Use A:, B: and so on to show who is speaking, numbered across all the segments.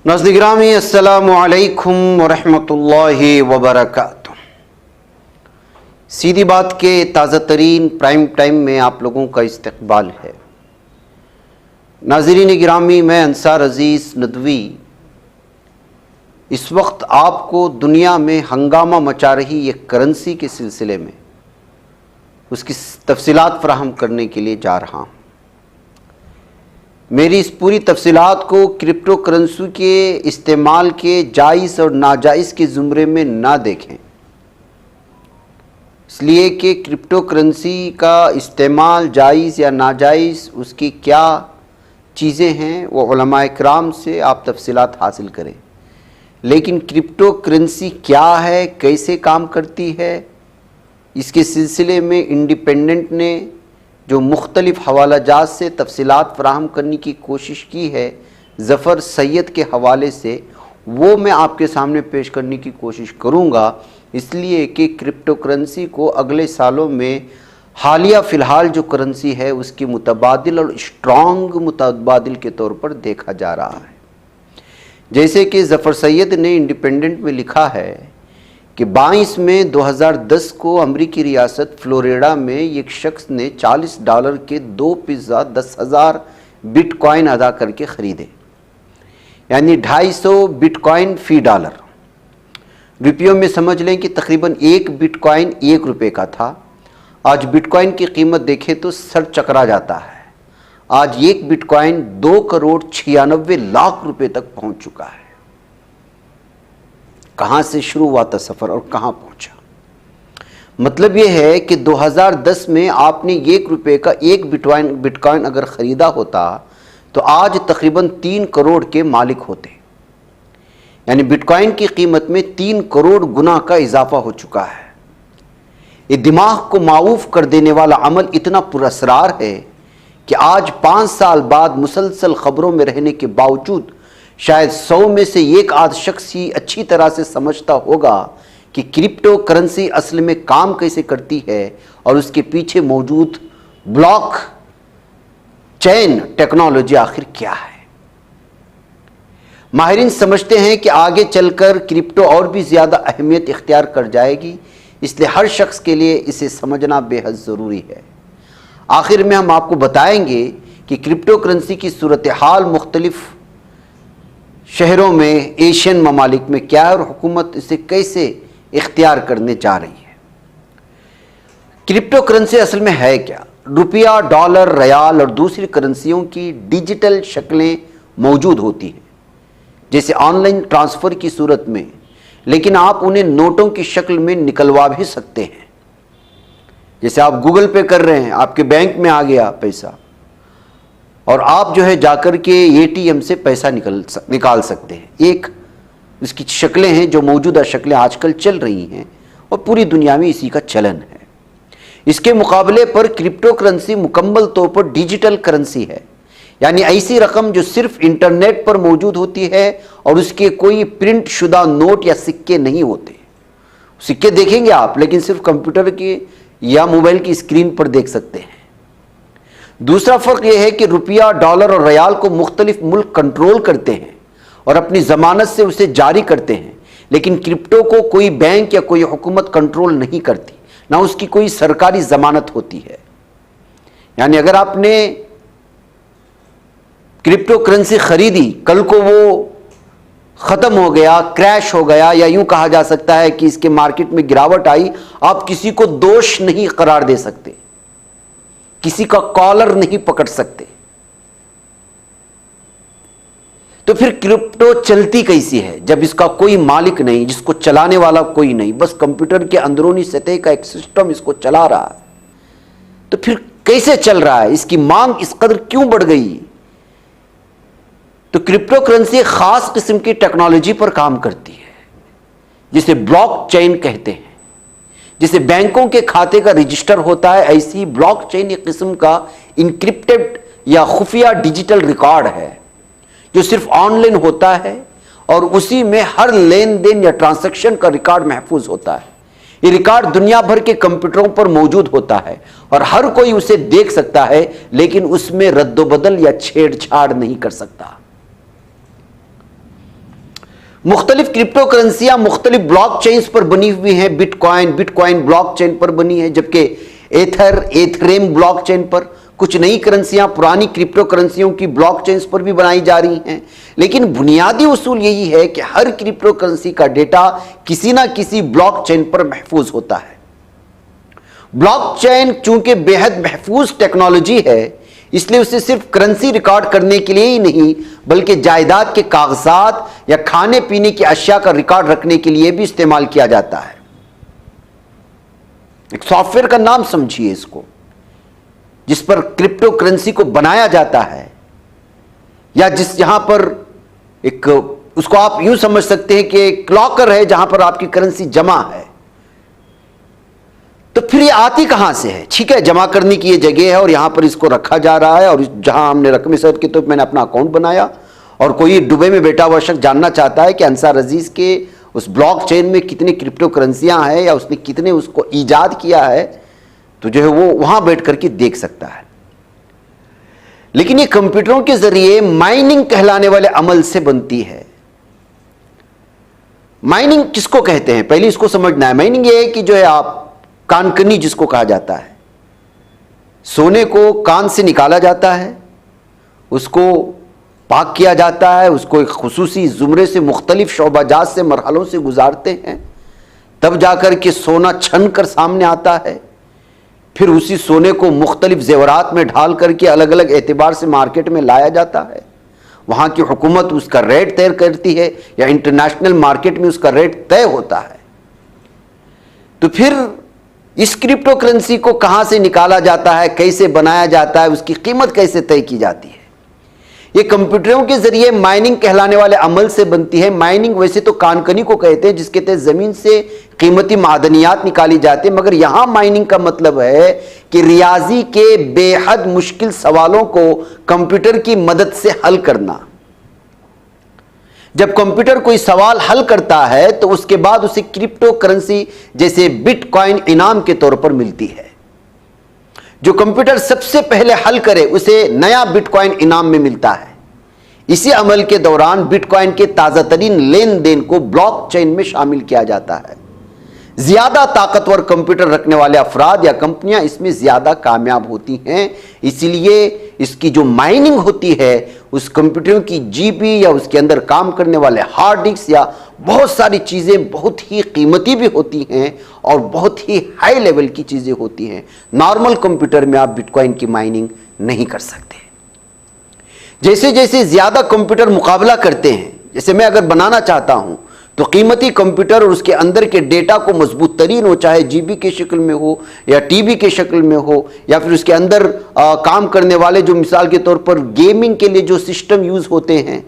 A: ناظرین گرامی السلام علیکم ورحمۃ اللہ وبرکاتہ۔ سیدھی بات کے تازہ ترین پرائم ٹائم میں آپ لوگوں کا استقبال ہے۔ ناظرین گرامی، میں انصار عزیز ندوی اس وقت آپ کو دنیا میں ہنگامہ مچا رہی یہ کرنسی کے سلسلے میں اس کی تفصیلات فراہم کرنے کے لیے جا رہا ہوں۔ میری اس پوری تفصیلات کو کرپٹو کرنسی کے استعمال کے جائز اور ناجائز کے زمرے میں نہ دیکھیں، اس لیے کہ کرپٹو کرنسی کا استعمال جائز یا ناجائز، اس کی کیا چیزیں ہیں، وہ علماء کرام سے آپ تفصیلات حاصل کریں۔ لیکن کرپٹو کرنسی کیا ہے، کیسے کام کرتی ہے، اس کے سلسلے میں انڈیپینڈنٹ نے جو مختلف حوالہ جات سے تفصیلات فراہم کرنے کی کوشش کی ہے، ظفر سید کے حوالے سے، وہ میں آپ کے سامنے پیش کرنے کی کوشش کروں گا، اس لیے کہ کرپٹو کرنسی کو اگلے سالوں میں حالیہ فی الحال جو کرنسی ہے اس کی متبادل اور اسٹرانگ متبادل کے طور پر دیکھا جا رہا ہے۔ جیسے کہ ظفر سید نے انڈیپینڈنٹ میں لکھا ہے کہ 22 مئی 2010 کو امریکی ریاست فلوریڈا میں ایک شخص نے $40 کے 2 پیزا 10,000 بٹ کوائن ادا کر کے خریدے، یعنی 250 بٹ کوائن فی ڈالر۔ روپیوں میں سمجھ لیں کہ تقریباً ایک بٹ کوائن $1 کا تھا۔ آج بٹ کوائن کی قیمت دیکھیں تو سر چکرا جاتا ہے۔ آج ایک بٹ کوائن 2,96,00,000 روپے تک پہنچ چکا ہے۔ کہاں سے شروع ہوا تھا سفر اور کہاں پہنچا؟ مطلب یہ ہے کہ 2010 میں آپ نے $1 کا ایک بٹ کوائن اگر خریدا ہوتا تو آج تقریباً 3 کروڑ کے مالک ہوتے، یعنی بٹ کوائن کی قیمت میں 3 کروڑ گنا کا اضافہ ہو چکا ہے۔ یہ دماغ کو معوف کر دینے والا عمل اتنا پراسرار ہے کہ آج 5 سال بعد مسلسل خبروں میں رہنے کے باوجود شاید 100 میں سے ایک آدھ شخص ہی اچھی طرح سے سمجھتا ہوگا کہ کرپٹو کرنسی اصل میں کام کیسے کرتی ہے اور اس کے پیچھے موجود بلاک چین ٹیکنالوجی آخر کیا ہے۔ ماہرین سمجھتے ہیں کہ آگے چل کر کرپٹو اور بھی زیادہ اہمیت اختیار کر جائے گی، اس لیے ہر شخص کے لیے اسے سمجھنا بے حد ضروری ہے۔ آخر میں ہم آپ کو بتائیں گے کہ کرپٹو کرنسی کی صورتحال مختلف شہروں میں، ایشین ممالک میں کیا ہے اور حکومت اسے کیسے اختیار کرنے جا رہی ہے۔ کرپٹو کرنسی اصل میں ہے کیا؟ روپیہ، ڈالر، ریال اور دوسری کرنسیوں کی ڈیجیٹل شکلیں موجود ہوتی ہیں، جیسے آن لائن ٹرانسفر کی صورت میں، لیکن آپ انہیں نوٹوں کی شکل میں نکلوا بھی سکتے ہیں۔ جیسے آپ گوگل پے کر رہے ہیں، آپ کے بینک میں آ گیا پیسہ، اور آپ جو ہے جا کر کے ATM سے پیسہ نکال سکتے ہیں۔ ایک اس کی شکلیں ہیں جو موجودہ شکلیں آج کل چل رہی ہیں اور پوری دنیا میں اسی کا چلن ہے۔ اس کے مقابلے پر کرپٹو کرنسی مکمل طور پر ڈیجیٹل کرنسی ہے، یعنی ایسی رقم جو صرف انٹرنیٹ پر موجود ہوتی ہے اور اس کے کوئی پرنٹ شدہ نوٹ یا سکے نہیں ہوتے۔ سکے دیکھیں گے آپ، لیکن صرف کمپیوٹر کے یا موبائل کی اسکرین پر دیکھ سکتے ہیں۔ دوسرا فرق یہ ہے کہ روپیہ، ڈالر اور ریال کو مختلف ملک کنٹرول کرتے ہیں اور اپنی ضمانت سے اسے جاری کرتے ہیں، لیکن کرپٹو کو کوئی بینک یا کوئی حکومت کنٹرول نہیں کرتی، نہ اس کی کوئی سرکاری ضمانت ہوتی ہے۔ یعنی اگر آپ نے کرپٹو کرنسی خریدی، کل کو وہ ختم ہو گیا، کریش ہو گیا، یا یوں کہا جا سکتا ہے کہ اس کے مارکیٹ میں گراوٹ آئی، آپ کسی کو دوش نہیں قرار دے سکتے، کسی کا کالر نہیں پکڑ سکتے۔ تو پھر کرپٹو چلتی کیسی ہے جب اس کا کوئی مالک نہیں، جس کو چلانے والا کوئی نہیں، بس کمپیوٹر کے اندرونی سطح کا ایک سسٹم اس کو چلا رہا ہے؟ تو پھر کیسے چل رہا ہے؟ اس کی مانگ اس قدر کیوں بڑھ گئی؟ تو کرپٹو کرنسی ایک خاص قسم کی ٹیکنالوجی پر کام کرتی ہے جسے بلاک چین کہتے ہیں۔ جیسے بینکوں کے کھاتے کا رجسٹر ہوتا ہے، ایسی بلاک چین ایک قسم کا انکرپٹڈ یا خفیہ ڈیجیٹل ریکارڈ ہے جو صرف آن لائن ہوتا ہے اور اسی میں ہر لین دین یا ٹرانزیکشن کا ریکارڈ محفوظ ہوتا ہے۔ یہ ریکارڈ دنیا بھر کے کمپیوٹروں پر موجود ہوتا ہے اور ہر کوئی اسے دیکھ سکتا ہے، لیکن اس میں رد و بدل یا چھیڑ چھاڑ نہیں کر سکتا۔ مختلف کرپٹو کرنسیاں مختلف بلاک چینز پر بنی ہوئی ہیں. بٹ کوائن بلاک چین پر بنی ہے، جبکہ ایتھریم بلاک چین پر. کچھ نئی کرنسیاں پرانی کرپٹو کرنسیوں کی بلاک چینز پر بھی بنائی جا رہی ہیں. لیکن بنیادی اصول یہی ہے کہ ہر کرپٹو کرنسی کا ڈیٹا کسی نہ کسی بلاک چین پر محفوظ ہوتا ہے. بلاک چین چونکہ بے حد محفوظ ٹیکنالوجی ہے، اس لیے اسے صرف کرنسی ریکارڈ کرنے کے لیے ہی نہیں بلکہ جائیداد کے کاغذات یا کھانے پینے کی اشیاء کا ریکارڈ رکھنے کے لیے بھی استعمال کیا جاتا ہے. ایک سافٹ ویئر کا نام سمجھیے اس کو، جس پر کرپٹو کرنسی کو بنایا جاتا ہے، یا جہاں پر اس کو آپ یوں سمجھ سکتے ہیں کہ ایک لاکر ہے جہاں پر آپ کی کرنسی جمع ہے. تو پھر یہ آتی کہاں سے ہے؟ ٹھیک ہے، جمع کرنے کی یہ جگہ ہے اور یہاں پر اس کو رکھا جا رہا ہے، اور جہاں ہم نے رقم ثبت کی تو میں نے اپنا اکاؤنٹ بنایا، اور کوئی دبئی میں بیٹھا ہوا شخص جاننا چاہتا ہے کہ انصار عزیز کے اس بلاک چین میں کتنے کرپٹو کرنسیاں ہیں یا اس نے کتنے اس کو ایجاد کیا ہے، تو جو ہے وہ وہاں بیٹھ کر کے دیکھ سکتا ہے. لیکن یہ کمپیوٹروں کے ذریعے مائننگ کہلانے والے عمل سے بنتی ہے. مائننگ کس کو کہتے ہیں؟ پہلے اس کو سمجھنا ہے. مائننگ یہ ہے کہ جو ہے آپ کانکنی جس کو کہا جاتا ہے، سونے کو کان سے نکالا جاتا ہے، اس کو پاک کیا جاتا ہے، اس کو ایک خصوصی زمرے سے مختلف شعبہ جات سے مرحلوں سے گزارتے ہیں، تب جا کر کے سونا چھن کر سامنے آتا ہے. پھر اسی سونے کو مختلف زیورات میں ڈھال کر کے الگ الگ اعتبار سے مارکیٹ میں لایا جاتا ہے. وہاں کی حکومت اس کا ریٹ طے کرتی ہے یا انٹرنیشنل مارکیٹ میں اس کا ریٹ طے ہوتا ہے. تو پھر اس کرپٹو کرنسی کو کہاں سے نکالا جاتا ہے، کیسے بنایا جاتا ہے، اس کی قیمت کیسے طے کی جاتی ہے؟ یہ کمپیوٹروں کے ذریعے مائننگ کہلانے والے عمل سے بنتی ہے. مائننگ ویسے تو کانکنی کو کہتے ہیں، جس کے تحت زمین سے قیمتی معدنیات نکالی جاتی ہیں، مگر یہاں مائننگ کا مطلب ہے کہ ریاضی کے بے حد مشکل سوالوں کو کمپیوٹر کی مدد سے حل کرنا. جب کمپیوٹر کوئی سوال حل کرتا ہے تو اس کے بعد اسے کرپٹو کرنسی جیسے بٹ کوائن انعام کے طور پر ملتی ہے. جو کمپیوٹر سب سے پہلے حل کرے اسے نیا بٹ کوائن انعام میں ملتا ہے. اسی عمل کے دوران بٹ کوائن کے تازہ ترین لین دین کو بلاک چین میں شامل کیا جاتا ہے. زیادہ طاقتور کمپیوٹر رکھنے والے افراد یا کمپنیاں اس میں زیادہ کامیاب ہوتی ہیں. اسی لیے اس کی جو مائننگ ہوتی ہے اس کمپیوٹروں کی جی بی یا اس کے اندر کام کرنے والے ہارڈ ڈسک یا بہت ساری چیزیں بہت ہی قیمتی بھی ہوتی ہیں اور بہت ہی ہائی لیول کی چیزیں ہوتی ہیں. نارمل کمپیوٹر میں آپ بٹ کوائن کی مائننگ نہیں کر سکتے. جیسے جیسے زیادہ کمپیوٹر مقابلہ کرتے ہیں، جیسے میں اگر بنانا چاہتا ہوں تو قیمتی کمپیوٹر اور اس کے اندر کے ڈیٹا کو مضبوط ترین ہو، چاہے جی بی کے شکل میں ہو یا ٹی بی کے شکل میں ہو، یا پھر اس کے اندر کام کرنے والے جو مثال کے طور پر گیمنگ کے لیے جو سسٹم یوز ہوتے ہیں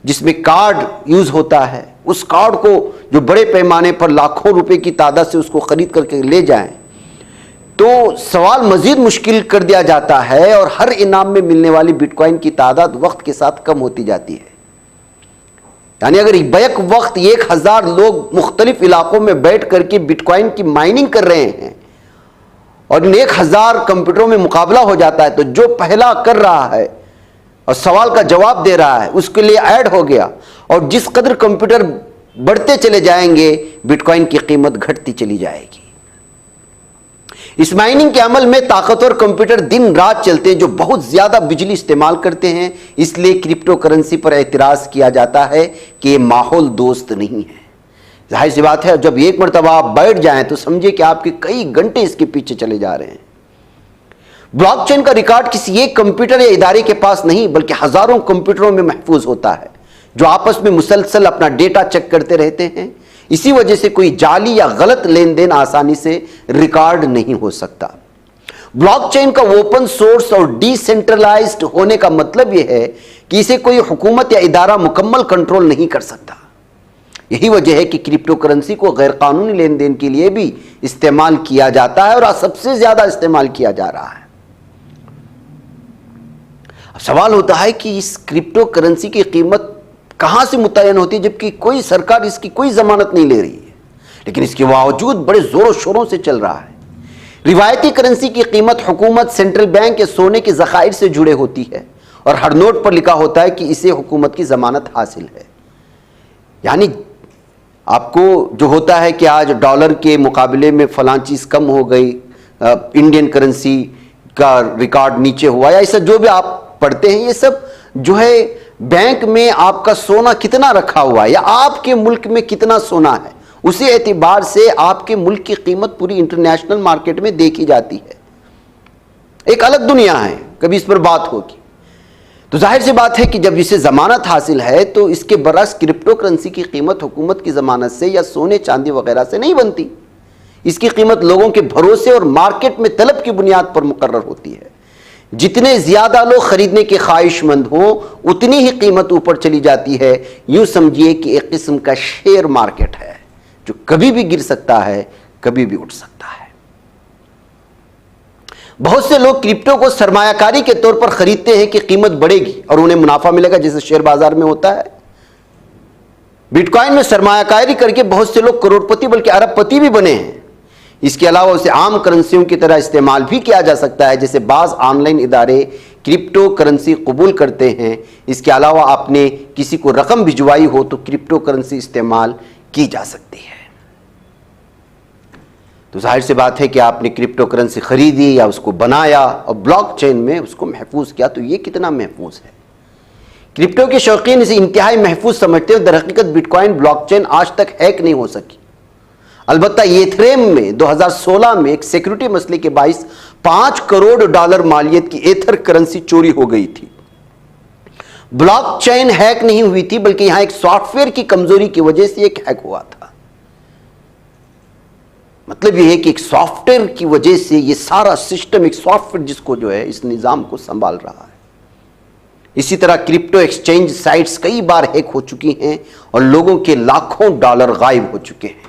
A: جس میں کارڈ یوز ہوتا ہے، اس کارڈ کو جو بڑے پیمانے پر لاکھوں روپے کی تعداد سے اس کو خرید کر کے لے جائیں تو سوال مزید مشکل کر دیا جاتا ہے، اور ہر انعام میں ملنے والی بٹ کوائن کی تعداد وقت کے ساتھ کم ہوتی جاتی ہے. یعنی اگر بیک وقت 1000 لوگ مختلف علاقوں میں بیٹھ کر کے بٹ کوائن کی مائننگ کر رہے ہیں اور ان 1000 کمپیوٹروں میں مقابلہ ہو جاتا ہے، تو جو پہلا کر رہا ہے اور سوال کا جواب دے رہا ہے اس کے لیے ایڈ ہو گیا، اور جس قدر کمپیوٹر بڑھتے چلے جائیں گے بٹ کوائن کی قیمت گھٹتی چلی جائے گی. اس مائننگ کے عمل میں طاقتور کمپیوٹر دن رات چلتے ہیں جو بہت زیادہ بجلی استعمال کرتے ہیں. اس لیے کرپٹو کرنسی پر اعتراض کیا جاتا ہے کہ یہ ماحول دوست نہیں ہے. ظاہر سی بات ہے، جب ایک مرتبہ آپ بیٹھ جائیں تو سمجھے کہ آپ کے کئی گھنٹے اس کے پیچھے چلے جا رہے ہیں. بلاک چین کا ریکارڈ کسی ایک کمپیوٹر یا ادارے کے پاس نہیں بلکہ ہزاروں کمپیوٹروں میں محفوظ ہوتا ہے جو آپس میں مسلسل اپنا ڈیٹا چیک کرتے رہتے ہیں. اسی وجہ سے کوئی جعلی یا غلط لین دین آسانی سے ریکارڈ نہیں ہو سکتا. بلاک چین کا اوپن سورس اور ڈی سینٹرلائزڈ ہونے کا مطلب یہ ہے کہ اسے کوئی حکومت یا ادارہ مکمل کنٹرول نہیں کر سکتا. یہی وجہ ہے کہ کرپٹو کرنسی کو غیر قانونی لین دین کے لیے بھی استعمال کیا جاتا ہے اور سب سے زیادہ استعمال کیا جا رہا ہے. اب سوال ہوتا ہے کہ اس کرپٹو کرنسی کی قیمت کہاں سے متعین ہوتی ہے جبکہ کوئی سرکار اس کی کوئی ضمانت نہیں لے رہی ہے، لیکن اس کے باوجود بڑے زور و شوروں سے چل رہا ہے. روایتی کرنسی کی قیمت حکومت، سینٹرل بینک یا سونے کے ذخائر سے جڑے ہوتی ہے اور ہر نوٹ پر لکھا ہوتا ہے کہ اسے حکومت کی ضمانت حاصل ہے. یعنی آپ کو جو ہوتا ہے کہ آج ڈالر کے مقابلے میں فلاں چیز کم ہو گئی، انڈین کرنسی کا ریکارڈ نیچے ہوا، یا ایسا جو بھی آپ پڑھتے ہیں، یہ سب جو ہے بینک میں آپ کا سونا کتنا رکھا ہوا ہے یا آپ کے ملک میں کتنا سونا ہے، اسی اعتبار سے آپ کے ملک کی قیمت پوری انٹرنیشنل مارکیٹ میں دیکھی جاتی ہے۔ ایک الگ دنیا ہے، کبھی اس پر بات ہوگی۔ تو ظاہر سی بات ہے کہ جب اسے ضمانت حاصل ہے تو اس کے برعکس کرپٹو کرنسی کی قیمت حکومت کی ضمانت سے یا سونے چاندی وغیرہ سے نہیں بنتی، اس کی قیمت لوگوں کے بھروسے اور مارکیٹ میں طلب کی بنیاد پر مقرر ہوتی ہے۔ جتنے زیادہ لوگ خریدنے کے خواہش مند ہوں اتنی ہی قیمت اوپر چلی جاتی ہے۔ یوں سمجھیے کہ ایک قسم کا شیئر مارکیٹ ہے جو کبھی بھی گر سکتا ہے، کبھی بھی اٹھ سکتا ہے۔ بہت سے لوگ کرپٹو کو سرمایہ کاری کے طور پر خریدتے ہیں کہ قیمت بڑھے گی اور انہیں منافع ملے گا، جیسے شیئر بازار میں ہوتا ہے۔ بٹ کوائن میں سرمایہ کاری کر کے بہت سے لوگ کروڑ پتی بلکہ ارب پتی بھی بنے ہیں۔ اس کے علاوہ اسے عام کرنسیوں کی طرح استعمال بھی کیا جا سکتا ہے، جیسے بعض آن لائن ادارے کرپٹو کرنسی قبول کرتے ہیں۔ اس کے علاوہ آپ نے کسی کو رقم بھجوائی ہو تو کرپٹو کرنسی استعمال کی جا سکتی ہے۔ تو ظاہر سی بات ہے کہ آپ نے کرپٹو کرنسی خریدی یا اس کو بنایا اور بلاک چین میں اس کو محفوظ کیا، تو یہ کتنا محفوظ ہے۔ کرپٹو کے شوقین اسے انتہائی محفوظ سمجھتے ہیں۔ در حقیقت بٹ کوائن بلاک چین آج تک ہیک نہیں ہو سکی۔ البتہ ایتھریم میں 2016 میں ایک سیکیورٹی مسئلے کے باعث $5 کروڑ مالیت کی ایتھر کرنسی چوری ہو گئی تھی۔ بلاک چین ہیک نہیں ہوئی تھی، بلکہ یہاں ایک سافٹ ویئر کی کمزوری کی وجہ سے ایک ہیک ہوا تھا۔ مطلب یہ ہے کہ ایک سافٹ ویئر کی وجہ سے یہ سارا سسٹم، ایک سافٹ ویئر جس کو جو ہے اس نظام کو سنبھال رہا ہے۔ اسی طرح کرپٹو ایکسچینج سائٹس کئی بار ہیک ہو چکی ہیں اور لوگوں کے لاکھوں ڈالر غائب ہو چکے ہیں۔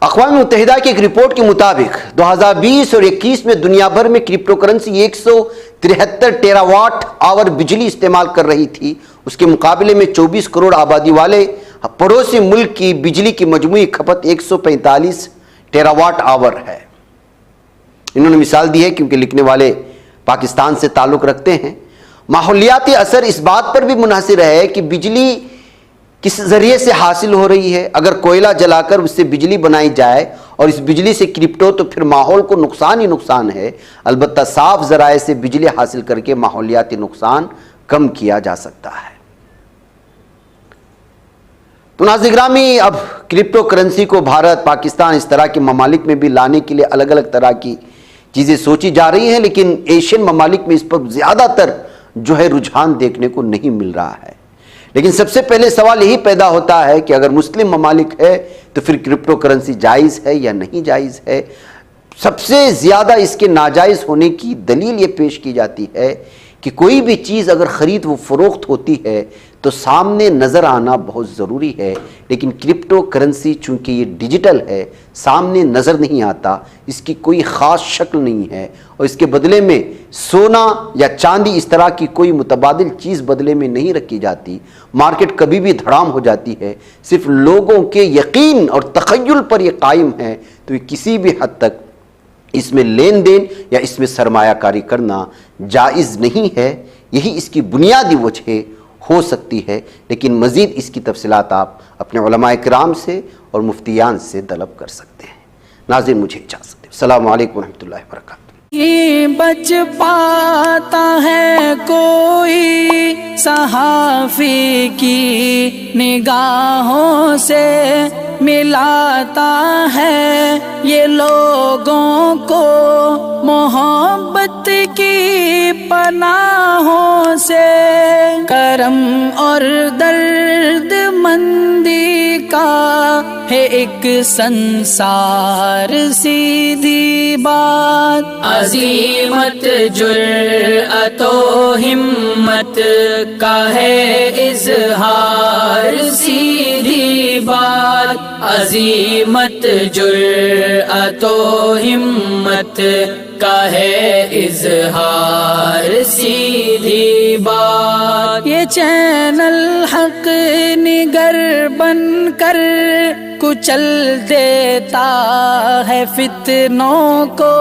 A: اقوام متحدہ کی ایک رپورٹ کے مطابق 2020 اور 21 میں دنیا بھر میں crypto currency 173 terawatt hour بجلی استعمال کر رہی تھی۔ اس کے مقابلے میں 24 کروڑ آبادی والے پڑوسی ملک کی بجلی کی مجموعی کھپت 145 ٹیرا واٹ آور ہے۔ انہوں نے مثال دی ہے کیونکہ لکھنے والے پاکستان سے تعلق رکھتے ہیں۔ ماحولیاتی اثر اس بات پر بھی منحصر ہے کہ بجلی کس ذریعے سے حاصل ہو رہی ہے۔ اگر کوئلہ جلا کر اس سے بجلی بنائی جائے اور اس بجلی سے کرپٹو، تو پھر ماحول کو نقصان ہی نقصان ہے۔ البتہ صاف ذرائع سے بجلی حاصل کر کے ماحولیاتی نقصان کم کیا جا سکتا ہے۔ تو ناظرین گرامی، اب کرپٹو کرنسی کو بھارت، پاکستان، اس طرح کے ممالک میں بھی لانے کے لیے الگ الگ طرح کی چیزیں سوچی جا رہی ہیں، لیکن ایشین ممالک میں اس پر زیادہ تر جو ہے رجحان دیکھنے کو نہیں مل رہا ہے۔ لیکن سب سے پہلے سوال یہی پیدا ہوتا ہے کہ اگر مسلم ممالک ہے تو پھر کرپٹو کرنسی جائز ہے یا نہیں جائز ہے۔ سب سے زیادہ اس کے ناجائز ہونے کی دلیل یہ پیش کی جاتی ہے کہ کوئی بھی چیز اگر خرید و فروخت ہوتی ہے تو سامنے نظر آنا بہت ضروری ہے، لیکن کرپٹو کرنسی چونکہ یہ ڈیجیٹل ہے، سامنے نظر نہیں آتا، اس کی کوئی خاص شکل نہیں ہے، اور اس کے بدلے میں سونا یا چاندی اس طرح کی کوئی متبادل چیز بدلے میں نہیں رکھی جاتی۔ مارکیٹ کبھی بھی دھڑام ہو جاتی ہے، صرف لوگوں کے یقین اور تخیل پر یہ قائم ہے، تو یہ کسی بھی حد تک اس میں لین دین یا اس میں سرمایہ کاری کرنا جائز نہیں ہے۔ یہی اس کی بنیادی وجہ ہو سکتی ہے، لیکن مزید اس کی تفصیلات آپ اپنے علماء کرام سے اور مفتیان سے طلب کر سکتے ہیں۔ ناظرین مجھے اجازت دیں۔ السلام علیکم ورحمۃ اللہ وبرکاتہ۔
B: بچ پاتا ہے کوئی صحافی کی نگاہوں سے، ملاتا ہے یہ لوگوں کو محبت کی پناہوں سے۔ کرم اور درد مندی کا ہے ایک سنسار سیدھی بات، عزیمت جرأت و ہمت کا ہے اظہار سیدھی بات، عزیمت جرأت و ہمت کا ہے اظہار سیدھی بات۔ یہ چینل حق نگر بن کر کچل دیتا ہے فتنوں کو۔